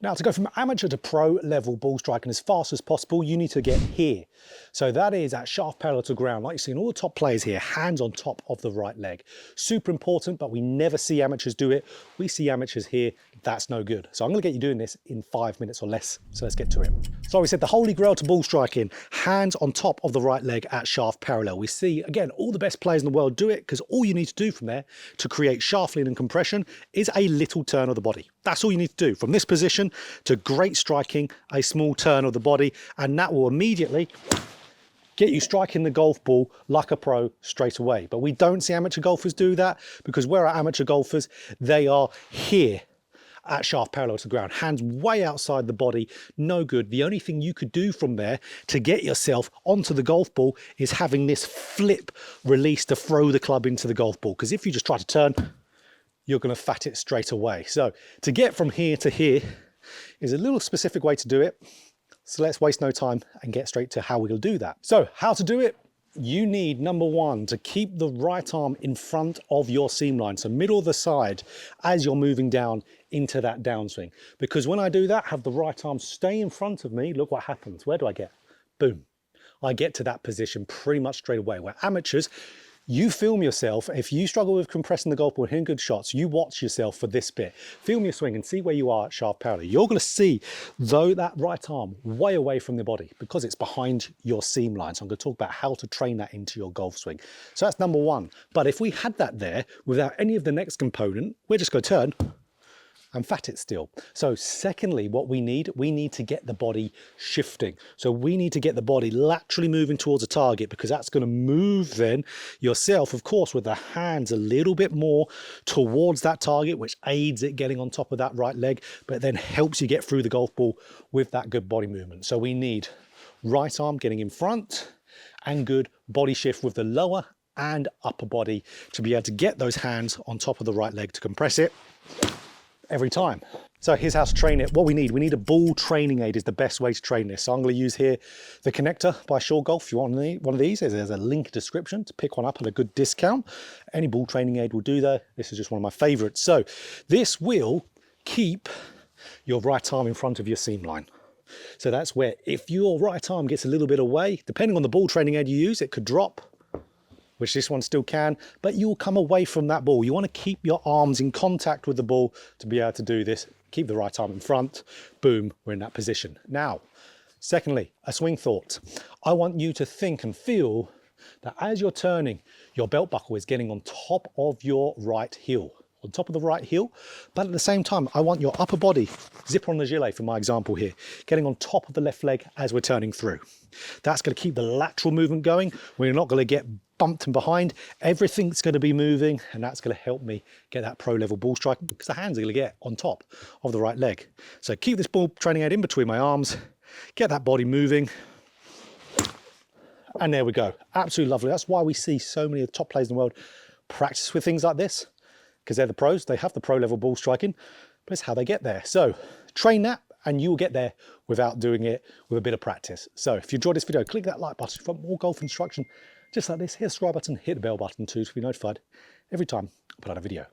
Now, to go from amateur to pro level ball striking as fast as possible, you need to get here. So that is at shaft parallel to ground, like you see in all the top players here, hands on top of the right leg. Super important, but we never see amateurs do it. We see amateurs here, that's no good. So I'm gonna get you doing this in 5 minutes or less. So let's get to it. So we said the holy grail to ball striking, hands on top of the right leg at shaft parallel. We see, again, all the best players in the world do it because all you need to do from there to create shaft lean and compression is a little turn of the body. That's all you need to do. From this position to great striking, a small turn of the body, and that will immediately get you striking the golf ball like a pro straight away. But we don't see amateur golfers do that because where are amateur golfers? They are here at shaft parallel to the ground, hands way outside the body, no good. The only thing you could do from there to get yourself onto the golf ball is having this flip release to throw the club into the golf ball. Because if you just try to turn, you're going to fat it straight away. So to get from here to here is a little specific way to do it. So let's waste no time and get straight to how we'll do that. So how to do it? You need, number one, to keep the right arm in front of your seam line, so middle of the side as you're moving down into that downswing. Because when I do that, have the right arm stay in front of me, look what happens. Where do I get? Boom. I get to that position pretty much straight away. Where amateurs, you film yourself. If you struggle with compressing the golf ball and hitting good shots, you watch yourself for this bit. Film your swing and see where you are at shaft parallel. You're going to see, though, that right arm way away from the body because it's behind your seam line. So I'm going to talk about how to train that into your golf swing. So that's number one. But if we had that there without any of the next component, we're just going to turn and fat it still. So secondly, what we need to get the body shifting. So we need to get the body laterally moving towards a target because that's going to move then yourself, of course, with the hands a little bit more towards that target, which aids it getting on top of that right leg, but then helps you get through the golf ball with that good body movement. So we need right arm getting in front and good body shift with the lower and upper body to be able to get those hands on top of the right leg to compress it every time. So here's how to train it. What we need a ball training aid is the best way to train this. So I'm going to use here the connector by JChownGolf. If you want one of these, there's a link description to pick one up at a good discount. Any ball training aid will do that. This is just one of my favorites. So this will keep your right arm in front of your seam line. So that's where if your right arm gets a little bit away, depending on the ball training aid you use, it could drop, which this one still can, but you'll come away from that ball. You want to keep your arms in contact with the ball to be able to do this. Keep the right arm in front, boom, we're in that position. Now, secondly, a swing thought. I want you to think and feel that as you're turning, your belt buckle is getting on top of your right heel, on top of the right heel, but at the same time, I want your upper body, zipper on the gilet for my example here, getting on top of the left leg as we're turning through. That's going to keep the lateral movement going. We're not going to get bumped and behind. Everything's going to be moving, and that's going to help me get that pro level ball striking because the hands are going to get on top of the right leg. So keep this ball training aid in between my arms, get that body moving, and there we go. Absolutely lovely. That's why we see so many of the top players in the world practice with things like this, because they're the pros. They have the pro level ball striking, but it's how they get there. So train that and you will get there without doing it with a bit of practice. So if you enjoyed this video, click that like button for more golf instruction just like this. Hit the subscribe button, hit the bell button too to be notified every time I put out a video.